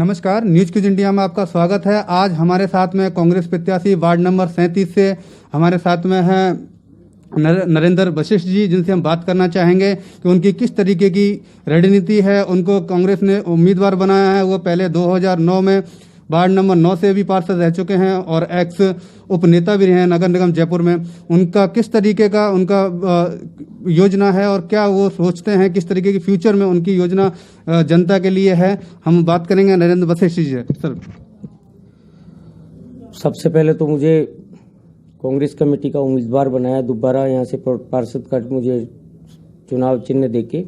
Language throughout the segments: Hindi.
नमस्कार, न्यूज क्यूज इंडिया में आपका स्वागत है। आज हमारे साथ में कांग्रेस प्रत्याशी वार्ड नंबर 37 से हमारे साथ में हैं नरेंद्र वशिष्ठ जी, जिनसे हम बात करना चाहेंगे कि उनकी किस तरीके की रणनीति है। उनको कांग्रेस ने उम्मीदवार बनाया है। वो पहले 2009 में वार्ड नंबर 9 से भी पार्षद रह चुके हैं और एक्स उपनेता भी रहे हैं नगर निगम जयपुर में। उनका किस तरीके का योजना है और क्या वो सोचते हैं, किस तरीके की फ्यूचर में उनकी योजना जनता के लिए है, हम बात करेंगे नरेंद्र वशिष्ठ जी से। सर, सबसे पहले तो मुझे कांग्रेस कमेटी का उम्मीदवार बनाया, दोबारा यहाँ से पार्षद का मुझे चुनाव चिन्ह देके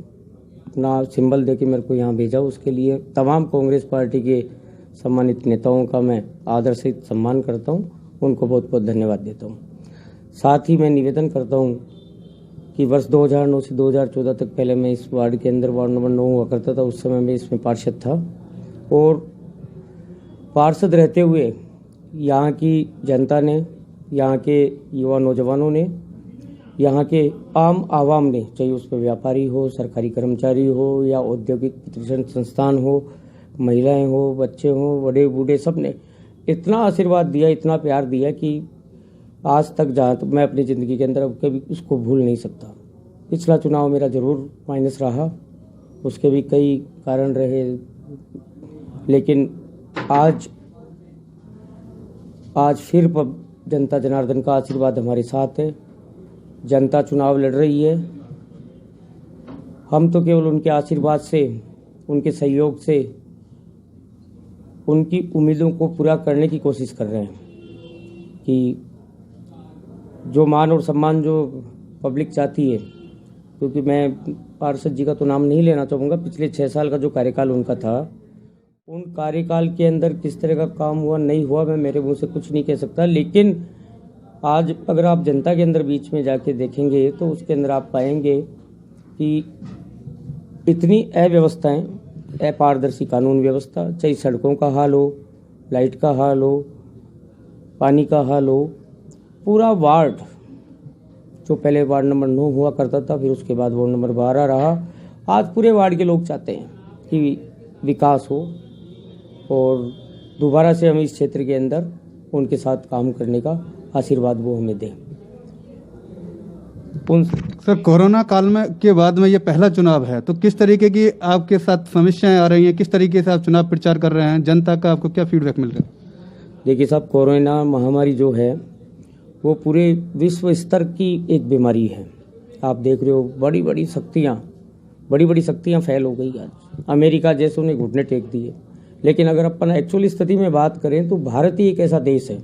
अपना सिंबल देके मेरे को यहाँ भेजा। उसके लिए तमाम कांग्रेस पार्टी के सम्मानित नेताओं का मैं आदर से सम्मान करता हूँ, उनको बहुत बहुत धन्यवाद देता हूँ। साथ ही मैं निवेदन करता हूँ कि वर्ष 2009 से 2014 तक पहले मैं इस वार्ड के अंदर वार्ड नंबर 9 हुआ करता था। उस समय मैं इसमें पार्षद था और पार्षद रहते हुए यहाँ की जनता ने, यहाँ के युवा नौजवानों ने, यहाँ के आम आवाम ने, चाहे उसमें व्यापारी हो, सरकारी कर्मचारी हो या औद्योगिक प्रतिष्ठान संस्थान हो, महिलाएं हो, बच्चे हो, बड़े बूढ़े, सब ने इतना आशीर्वाद दिया, इतना प्यार दिया कि आज तक जहाँ तक मैं अपनी ज़िंदगी के अंदर कभी उसको भूल नहीं सकता। पिछला चुनाव मेरा ज़रूर माइनस रहा, उसके भी कई कारण रहे, लेकिन आज फिर जनता जनार्दन का आशीर्वाद हमारे साथ है। जनता चुनाव लड़ रही है। हम तो केवल उनके आशीर्वाद से, उनके सहयोग से उनकी उम्मीदों को पूरा करने की कोशिश कर रहे हैं कि जो मान और सम्मान जो पब्लिक चाहती है, क्योंकि मैं पार्षद जी का तो नाम नहीं लेना चाहूँगा, पिछले 6 साल का जो कार्यकाल उनका था, उन कार्यकाल के अंदर किस तरह का काम हुआ नहीं हुआ मैं मेरे मुंह से कुछ नहीं कह सकता। लेकिन आज अगर आप जनता के अंदर बीच में जाके देखेंगे तो उसके अंदर आप पाएंगे कि इतनी अव्यवस्थाएं, अपारदर्शी कानून व्यवस्था, चाहे सड़कों का हाल हो, लाइट का हाल हो, पानी का हाल हो, पूरा वार्ड जो पहले वार्ड नंबर 9 हुआ करता था, फिर उसके बाद वार्ड नंबर 12 रहा, आज पूरे वार्ड के लोग चाहते हैं कि विकास हो और दोबारा से हम इस क्षेत्र के अंदर उनके साथ काम करने का आशीर्वाद वो हमें दें। सर, कोरोना काल में के बाद में ये पहला चुनाव है, तो किस तरीके की आपके साथ समस्याएं आ रही हैं, किस तरीके से आप चुनाव प्रचार कर रहे हैं, जनता का आपको क्या फीडबैक मिल रहा है? देखिए साहब, कोरोना महामारी जो है वो पूरे विश्व स्तर की एक बीमारी है। आप देख रहे हो बड़ी बड़ी शक्तियाँ फैल हो गई। आज अमेरिका जैसों ने घुटने टेक दिए। लेकिन अगर अपन एक्चुअल स्थिति में बात करें तो भारत ही एक ऐसा देश है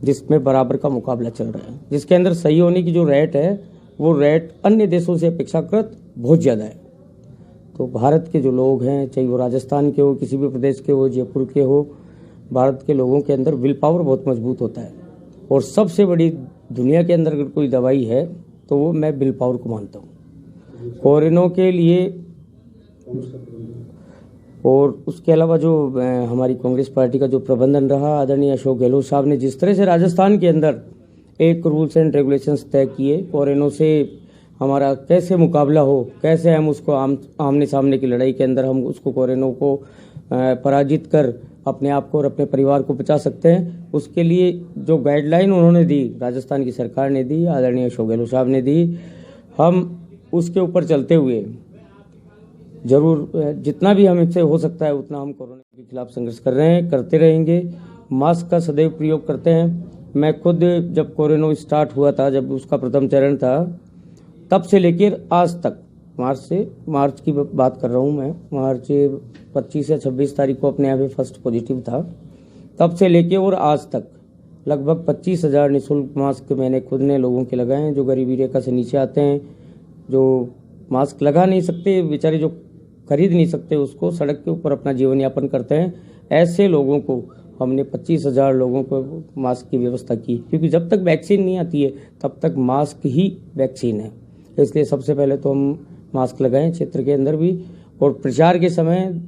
जिसमें बराबर का मुकाबला चल रहा है, जिसके अंदर सही होने की जो रेट है वो रेट अन्य देशों से अपेक्षाकृत बहुत ज़्यादा है। तो भारत के जो लोग हैं, चाहे वो राजस्थान के हो, किसी भी प्रदेश के हो, जयपुर के हो, भारत के लोगों के अंदर विल पावर बहुत मजबूत होता है। और सबसे बड़ी दुनिया के अंदर अगर कोई दवाई है तो वो मैं विल पावर को मानता हूँ कोरोना के लिए। और उसके अलावा जो हमारी कांग्रेस पार्टी का जो प्रबंधन रहा, आदरणीय अशोक गहलोत साहब ने जिस तरह से राजस्थान के अंदर एक रूल्स एंड रेगुलेशंस तय किए, कोरोना से हमारा कैसे मुकाबला हो, कैसे हम उसको आमने सामने की लड़ाई के अंदर हम उसको कोरोना को पराजित कर अपने आप को और अपने परिवार को बचा सकते हैं, उसके लिए जो गाइडलाइन उन्होंने दी, राजस्थान की सरकार ने दी, आदरणीय अशोक गहलोत साहब ने दी, हम उसके ऊपर चलते हुए जरूर जितना भी हमसे हो सकता है उतना हम कोरोना के खिलाफ संघर्ष कर रहे हैं, करते रहेंगे। मास्क का सदैव प्रयोग करते हैं। मैं खुद जब कोरोना स्टार्ट हुआ था, जब उसका प्रथम चरण था, तब से लेकर आज तक, मार्च की बात कर रहा हूँ मैं, मार्च 25 या 26 तारीख को अपने यहाँ पे फर्स्ट पॉजिटिव था, तब से लेके और आज तक लगभग 25,000 निःशुल्क मास्क मैंने खुद ने लोगों के लगाए हैं जो गरीबी रेखा से नीचे आते हैं, जो मास्क लगा नहीं सकते बेचारे, जो खरीद नहीं सकते, उसको सड़क के ऊपर अपना जीवन यापन करते हैं। ऐसे लोगों को हमने 25,000 लोगों को मास्क की व्यवस्था की, क्योंकि जब तक वैक्सीन नहीं आती है तब तक मास्क ही वैक्सीन है। इसलिए सबसे पहले तो हम मास्क लगाएं क्षेत्र के अंदर भी, और प्रचार के समय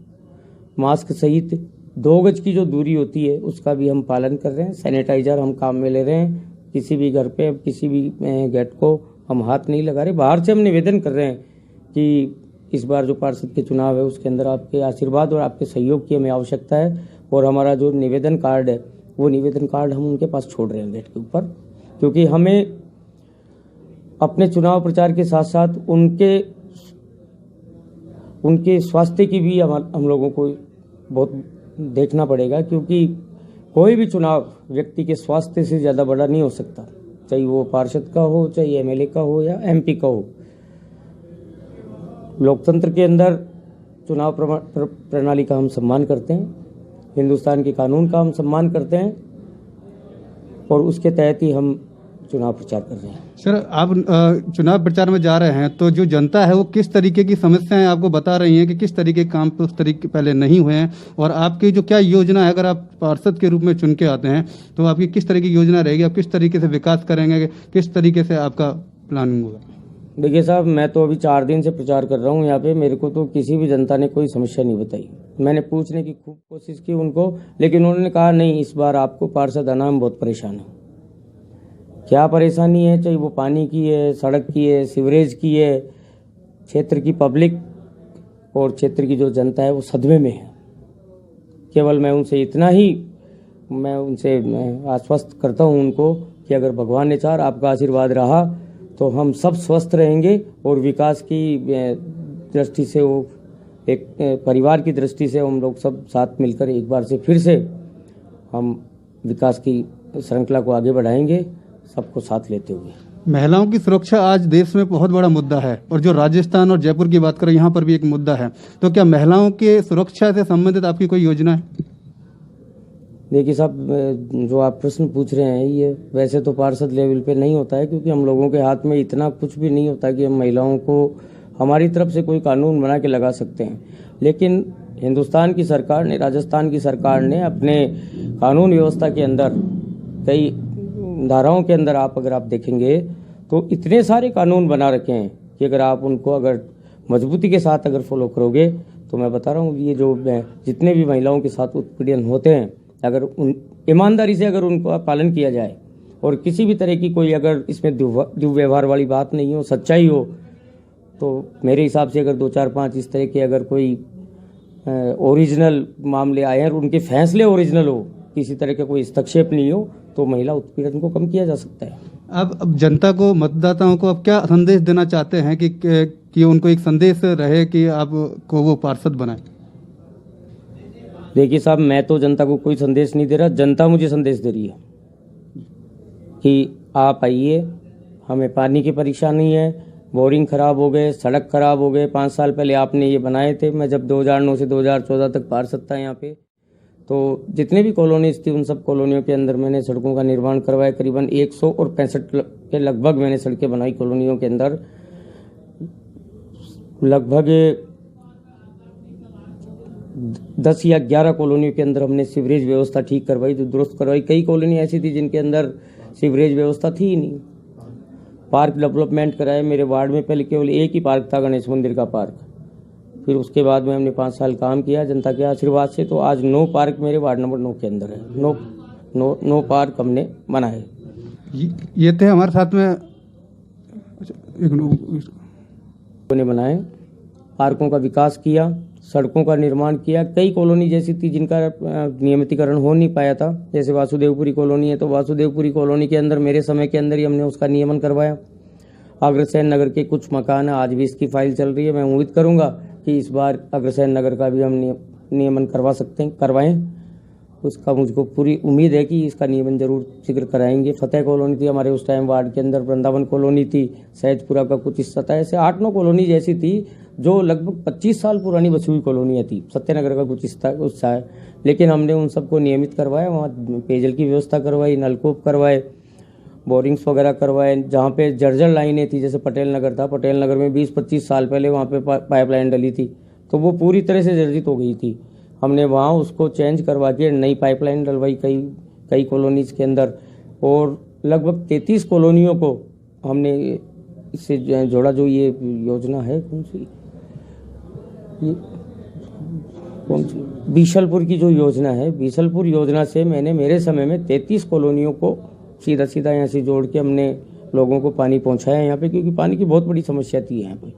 मास्क सहित 2 गज की जो दूरी होती है उसका भी हम पालन कर रहे हैं। सैनिटाइजर हम काम में ले रहे हैं। किसी भी घर पे, किसी भी गेट को हम हाथ नहीं लगा रहे। बाहर से हम निवेदन कर रहे हैं कि इस बार जो पार्षद के चुनाव है उसके अंदर आपके आशीर्वाद और आपके सहयोग की हमें आवश्यकता है। और हमारा जो निवेदन कार्ड है वो निवेदन कार्ड हम उनके पास छोड़ रहे हैं गेट के ऊपर, क्योंकि हमें अपने चुनाव प्रचार के साथ साथ उनके स्वास्थ्य की भी हम लोगों को बहुत देखना पड़ेगा, क्योंकि कोई भी चुनाव व्यक्ति के स्वास्थ्य से ज़्यादा बड़ा नहीं हो सकता, चाहे वो पार्षद का हो, चाहे एमएलए का हो या एमपी का हो। लोकतंत्र के अंदर चुनाव प्रणाली का हम सम्मान करते हैं, हिंदुस्तान के कानून का हम सम्मान करते हैं और उसके तहत ही हम चुनाव प्रचार कर रहे हैं। सर, आप चुनाव प्रचार में जा रहे हैं तो जो जनता है वो किस तरीके की समस्याएं आपको बता रही हैं कि किस तरीके के काम उस तरीके पहले नहीं हुए हैं, और आपकी जो क्या योजना है, अगर आप पार्षद के रूप में चुन के आते हैं तो आपकी किस तरीके की योजना रहेगी, आप किस तरीके से विकास करेंगे, किस तरीके से आपका प्लानिंग होगा? देखिए साहब, मैं तो अभी 4 दिन से प्रचार कर रहा हूँ यहाँ पे। मेरे को तो किसी भी जनता ने कोई समस्या नहीं बताई। मैंने पूछने की खूब कोशिश की उनको, लेकिन उन्होंने कहा नहीं, इस बार आपको पार्षद आना हम बहुत परेशान है। क्या परेशानी है, चाहे वो पानी की है, सड़क की है, सीवरेज की है, क्षेत्र की पब्लिक और क्षेत्र की जो जनता है वो सदमे में है। केवल मैं उनसे आश्वस्त करता हूँ उनको कि अगर भगवान ने चाहा, आपका आशीर्वाद रहा तो हम सब स्वस्थ रहेंगे और विकास की दृष्टि से, वो एक परिवार की दृष्टि से हम लोग सब साथ मिलकर एक बार से फिर से हम विकास की श्रृंखला को आगे बढ़ाएंगे, सबको साथ लेते हुए। महिलाओं की सुरक्षा आज देश में बहुत बड़ा मुद्दा है, और जो राजस्थान और जयपुर की बात करें यहाँ पर भी एक मुद्दा है, तो क्या महिलाओं के सुरक्षा से संबंधित आपकी कोई योजना है? देखिए साहब, जो आप प्रश्न पूछ रहे हैं ये वैसे तो पार्षद लेवल पे नहीं होता है, क्योंकि हम लोगों के हाथ में इतना कुछ भी नहीं होता कि हम महिलाओं को हमारी तरफ से कोई कानून बना के लगा सकते हैं। लेकिन हिंदुस्तान की सरकार ने, राजस्थान की सरकार ने अपने कानून व्यवस्था के अंदर कई धाराओं के अंदर अगर आप देखेंगे तो इतने सारे कानून बना रखे हैं कि अगर आप उनको अगर मजबूती के साथ अगर फॉलो करोगे तो मैं बता रहा हूँ, ये जो जितने भी महिलाओं के साथ उत्पीड़न होते हैं, अगर ईमानदारी से अगर उनका पालन किया जाए और किसी भी तरह की कोई अगर इसमें दुर्व्यवहार वाली बात नहीं हो, सच्चाई हो, तो मेरे हिसाब से अगर 2, 4, 5 इस तरह के अगर कोई ओरिजिनल मामले आए और उनके फैसले ओरिजिनल हो, किसी तरह का कोई हस्तक्षेप नहीं हो, तो महिला उत्पीड़न को कम किया जा सकता है। अब जनता को, मतदाताओं को अब क्या संदेश देना चाहते हैं कि उनको एक संदेश रहे कि आपको वो पार्षद बनाए? देखिए साहब, मैं तो जनता को कोई संदेश नहीं दे रहा, जनता मुझे संदेश दे रही है कि आप आइए, हमें पानी की परेशानी है, बोरिंग खराब हो गए, सड़क खराब हो गए। 5 साल पहले आपने ये बनाए थे। मैं जब 2009 से 2014 तक पार्षद था यहाँ पे, तो जितने भी कॉलोनीज थी उन सब कॉलोनियों के अंदर मैंने सड़कों का निर्माण करवाया। करीबन 165 के लगभग मैंने सड़कें बनाई कॉलोनियों के अंदर। लगभग 10 या 11 कॉलोनियों के अंदर हमने सीवरेज व्यवस्था ठीक करवाई, जो दुरुस्त करवाई। कई कॉलोनी ऐसी थी जिनके अंदर सीवरेज व्यवस्था थी ही नहीं। पार्क डेवलपमेंट कराए मेरे वार्ड में। पहले केवल एक ही पार्क था, गणेश मंदिर का पार्क। फिर उसके बाद में हमने 5 साल काम किया जनता के आशीर्वाद से, तो आज 9 पार्क मेरे वार्ड नंबर 9 के अंदर है। 9 पार्क हमने बनाए। ये थे हमारे साथ में ने बनाए, पार्कों का विकास किया, सड़कों का निर्माण किया। कई कॉलोनी जैसी थी जिनका नियमितीकरण हो नहीं पाया था, जैसे वासुदेवपुरी कॉलोनी है, तो वासुदेवपुरी कॉलोनी के अंदर मेरे समय के अंदर ही हमने उसका नियमन करवाया। अग्रसेन नगर के कुछ मकान है, आज भी इसकी फाइल चल रही है। मैं उम्मीद करूंगा कि इस बार अग्रसेन नगर का भी हम नियमन करवाएं। उसका मुझको पूरी उम्मीद है कि इसका नियमन जरूर शीघ्र कराएंगे। फतेह कॉलोनी थी हमारे उस टाइम वार्ड के अंदर, वृंदावन कॉलोनी थी, सहजपुरा का कुछ हिस्सा था। ऐसे 8-9 कॉलोनी जैसी थी जो लगभग 25 साल पुरानी बची हुई कॉलोनियाँ थी। सत्यनगर का कुछ हिस्सा है, लेकिन हमने उन सबको नियमित करवाया। वहाँ पेयजल की व्यवस्था करवाई, नलकूप करवाए, बोरिंग्स वगैरह करवाए। जहाँ पे जर्जर लाइनें थी, जैसे पटेल नगर था, पटेल नगर में 20-25 साल पहले वहाँ पे पाइपलाइन डली थी, तो वो पूरी तरह से जर्जित हो गई थी। हमने वहाँ उसको चेंज करवा के नई पाइपलाइन डलवाई कई कॉलोनीज के अंदर, और लगभग 33 कॉलोनियों को हमने इससे जोड़ा। जो ये योजना है कौन सी बीसलपुर की जो योजना है, बीसलपुर योजना से मैंने मेरे समय में 33 कॉलोनियों को सीधा यहाँ से जोड़ के हमने लोगों को पानी पहुंचाया यहाँ पे, क्योंकि पानी की बहुत बड़ी समस्या थी यहाँ पे।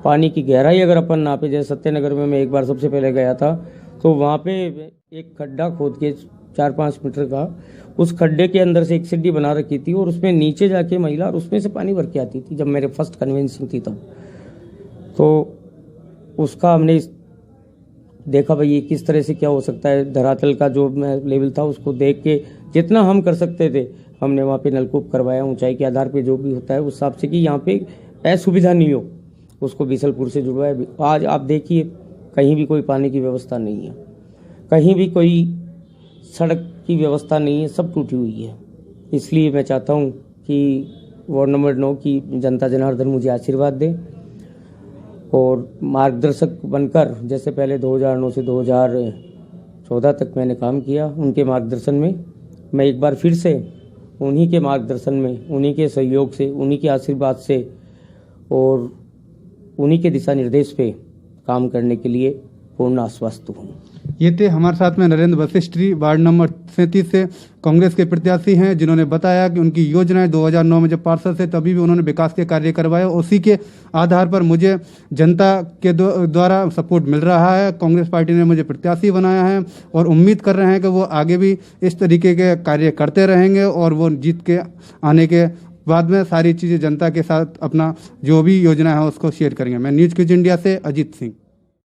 पानी की गहराई अगर अपन नापे, जैसे सत्यनगर में मैं एक बार सबसे पहले गया था, तो वहाँ पे एक खड्डा खोद के 4-5 मीटर का, उस खड्डे के अंदर से एक सीढ़ी बना रखी थी और उसमें नीचे जाके महिला और उसमें से पानी भर के आती थी, जब मेरे फर्स्ट कन्वेंसिंग थी तब। तो उसका हमने देखा भाई ये किस तरह से क्या हो सकता है, धरातल का जो लेवल था उसको देख के जितना हम कर सकते थे हमने वहाँ पे नलकूप करवाया, ऊंचाई के आधार पे जो भी होता है उस हिसाब से कि यहाँ पे असुविधा नहीं हो, उसको बीसलपुर से जुड़वाया। आज आप देखिए कहीं भी कोई पानी की व्यवस्था नहीं है, कहीं भी कोई सड़क की व्यवस्था नहीं है, सब टूटी हुई है। इसलिए मैं चाहता हूँ कि वार्ड नंबर 9 की जनता जनार्दन मुझे आशीर्वाद दे और मार्गदर्शक बनकर, जैसे पहले 2009 से 2014 तक मैंने काम किया, उनके मार्गदर्शन में मैं एक बार फिर से उन्हीं के मार्गदर्शन में, उन्हीं के सहयोग से, उन्हीं के आशीर्वाद से और उन्हीं के दिशा निर्देश पे काम करने के लिए पूर्ण आश्वस्त हूँ। ये थे हमारे साथ में नरेंद्र वशिष्ठ जी, वार्ड नंबर 37 से कांग्रेस के प्रत्याशी हैं, जिन्होंने बताया कि उनकी योजनाएं 2009 में जब पार्षद थे तभी भी उन्होंने विकास के कार्य करवाए। उसी के आधार पर मुझे जनता के द्वारा सपोर्ट मिल रहा है, कांग्रेस पार्टी ने मुझे प्रत्याशी बनाया है और उम्मीद कर रहे हैं कि वो आगे भी इस तरीके के कार्य करते रहेंगे और वो जीत के आने के बाद में सारी चीज़ें जनता के साथ अपना जो भी योजना है उसको शेयर करेंगे। मैं न्यूज़ क्विज इंडिया से अजीत सिंह।